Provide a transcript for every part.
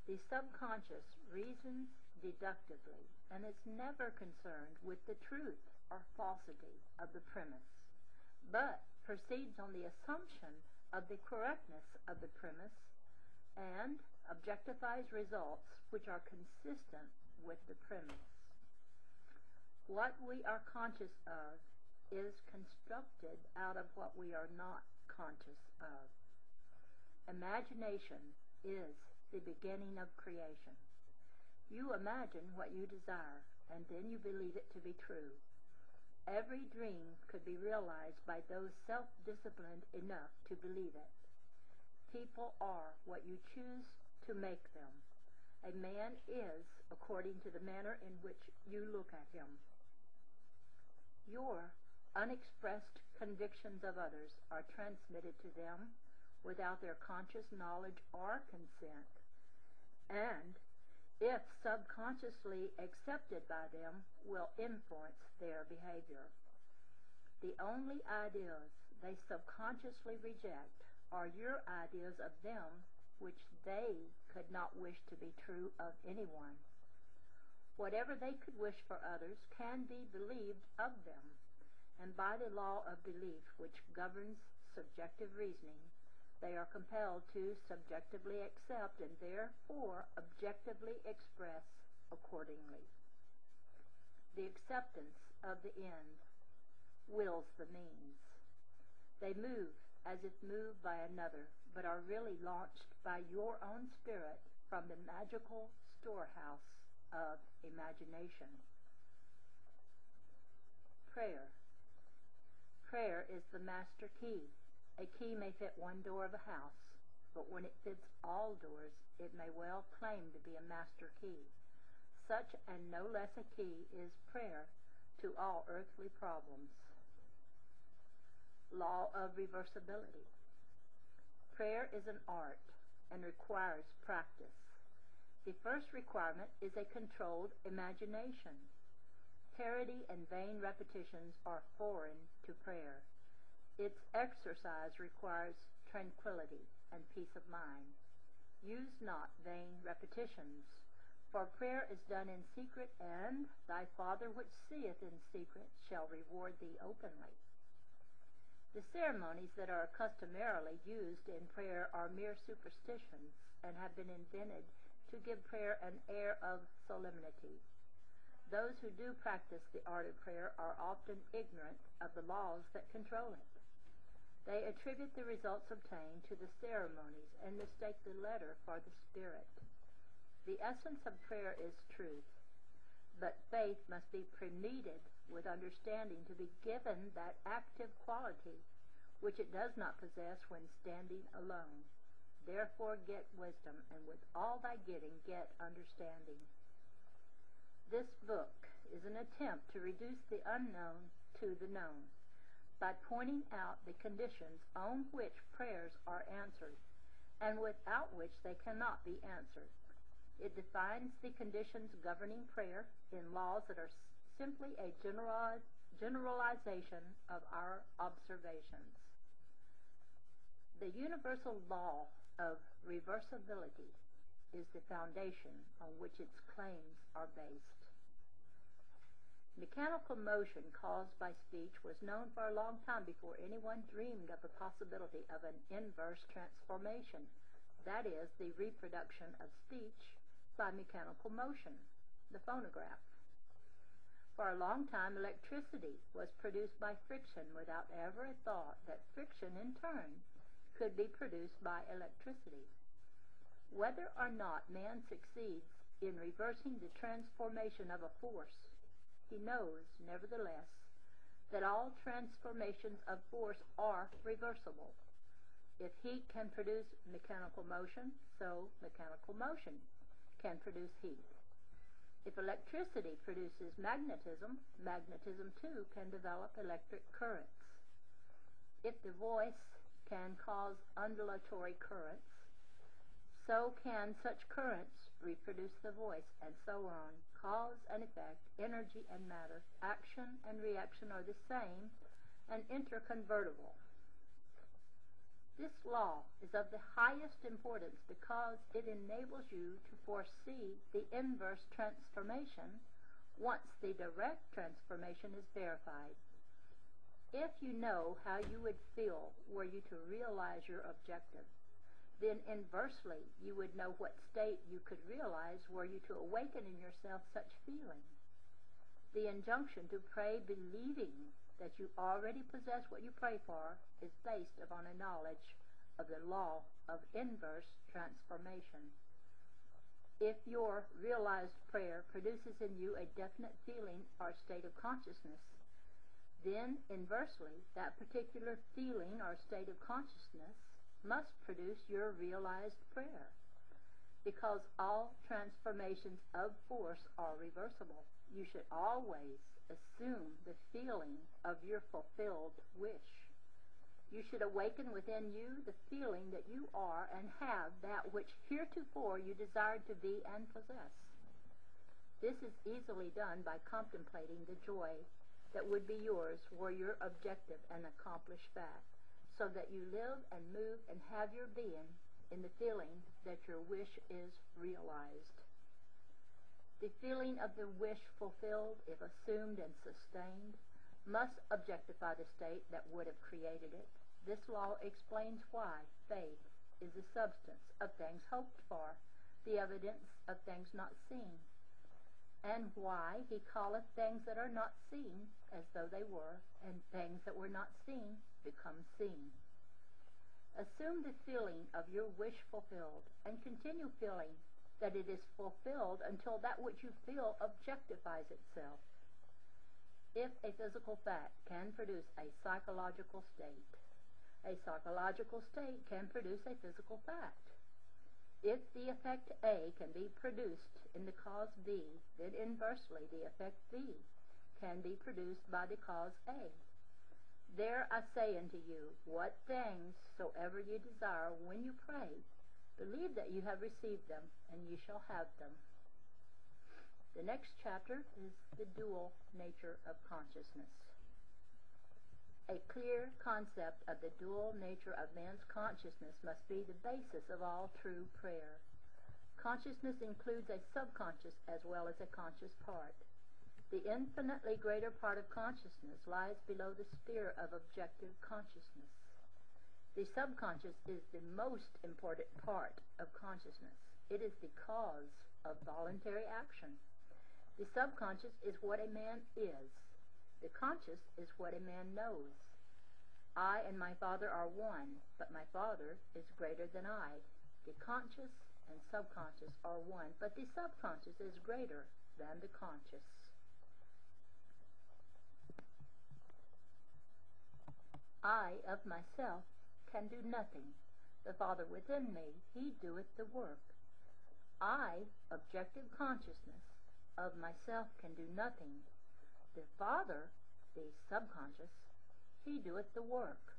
The subconscious reasons deductively and is never concerned with the truth or falsity of the premise, but proceeds on the assumption of the correctness of the premise and objectifies results which are consistent with the premise. What we are conscious of is constructed out of what we are not conscious of. Imagination is the beginning of creation. You imagine what you desire, and then you believe it to be true. Every dream could be realized by those self-disciplined enough to believe it. People are what you choose to make them. A man is according to the manner in which you look at him. Your unexpressed convictions of others are transmitted to them without their conscious knowledge or consent, and, if subconsciously accepted by them, will influence their behavior. The only ideas they subconsciously reject are your ideas of them which they could not wish to be true of anyone. Whatever they could wish for others can be believed of them, and by the law of belief which governs subjective reasoning, they are compelled to subjectively accept and therefore objectively express accordingly. The acceptance of the end wills the means. They move as if moved by another, but are really launched by your own spirit from the magical storehouse of imagination. Prayer. Prayer is the master key. A key may fit one door of a house, but when it fits all doors, it may well claim to be a master key. Such and no less a key is prayer to all earthly problems. Law of reversibility. Prayer is an art and requires practice. The first requirement is a controlled imagination. Parody and vain repetitions are foreign to prayer. Its exercise requires tranquility and peace of mind. Use not vain repetitions, for prayer is done in secret, and thy Father which seeth in secret shall reward thee openly. The ceremonies that are customarily used in prayer are mere superstitions and have been invented to give prayer an air of solemnity. Those who do practice the art of prayer are often ignorant of the laws that control it. They attribute the results obtained to the ceremonies and mistake the letter for the spirit. The essence of prayer is truth, but faith must be preceded with understanding to be given that active quality which it does not possess when standing alone. Therefore get wisdom, and with all thy getting get understanding. This book is an attempt to reduce the unknown to the known, by pointing out the conditions on which prayers are answered, and without which they cannot be answered. It defines the conditions governing prayer in laws that are simply a generalization of our observations. The universal law of reversibility is the foundation on which its claims are based. Mechanical motion caused by speech was known for a long time before anyone dreamed of the possibility of an inverse transformation, that is, the reproduction of speech by mechanical motion, the phonograph. For a long time, electricity was produced by friction without ever a thought that friction in turn could be produced by electricity. Whether or not man succeeds in reversing the transformation of a force, he knows, nevertheless, that all transformations of force are reversible. If heat can produce mechanical motion, so mechanical motion can produce heat. If electricity produces magnetism, magnetism too can develop electric currents. If the voice can cause undulatory currents, so can such currents reproduce the voice, and so on. Cause and effect, energy and matter, action and reaction are the same and interconvertible. This law is of the highest importance because it enables you to foresee the inverse transformation once the direct transformation is verified. If you know how you would feel were you to realize your objective, then inversely you would know what state you could realize were you to awaken in yourself such feeling. The injunction to pray believing that you already possess what you pray for is based upon a knowledge of the law of inverse transformation. If your realized prayer produces in you a definite feeling or state of consciousness, then inversely that particular feeling or state of consciousness must produce your realized prayer, because all transformations of force are reversible. You should always assume the feeling of your fulfilled wish. You should awaken within you the feeling that you are and have that which heretofore you desired to be and possess. This is easily done by contemplating the joy that would be yours were your objective an accomplished fact, so that you live and move and have your being in the feeling that your wish is realized. The feeling of the wish fulfilled, if assumed and sustained, must objectify the state that would have created it. This law explains why faith is the substance of things hoped for, the evidence of things not seen, and why he calleth things that are not seen as though they were, and things that were not seen become seen. Assume the feeling of your wish fulfilled, and continue feeling that it is fulfilled until that which you feel objectifies itself. If a physical fact can produce a psychological state can produce a physical fact. If the effect A can be produced in the cause B, then inversely the effect B can be produced by the cause A. There I say unto you, what things soever you desire when you pray, believe that you have received them, and you shall have them. The next chapter is the dual nature of consciousness. A clear concept of the dual nature of man's consciousness must be the basis of all true prayer. Consciousness includes a subconscious as well as a conscious part. The infinitely greater part of consciousness lies below the sphere of objective consciousness. The subconscious is the most important part of consciousness. It is the cause of voluntary action. The subconscious is what a man is. The conscious is what a man knows. I and my Father are one, but my Father is greater than I. The conscious and subconscious are one, but the subconscious is greater than the conscious. I of myself can do nothing. The Father within me, he doeth the work. I, objective consciousness, of myself can do nothing. The Father, the subconscious, he doeth the work.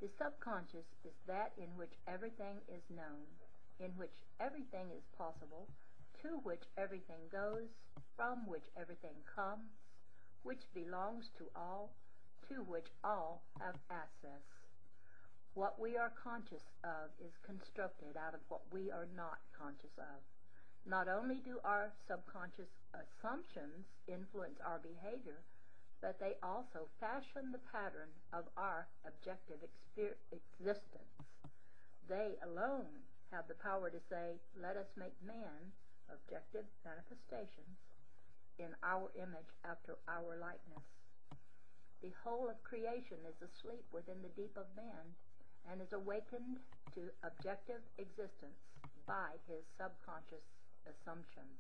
The subconscious is that in which everything is known, in which everything is possible, to which everything goes, from which everything comes, which belongs to all, to which all have access. What we are conscious of is constructed out of what we are not conscious of. Not only do our subconscious assumptions influence our behavior, but they also fashion the pattern of our objective existence. They alone have the power to say, let us make man, objective manifestations, in our image after our likeness. The whole of creation is asleep within the deep of man, and is awakened to objective existence by his subconscious assumptions.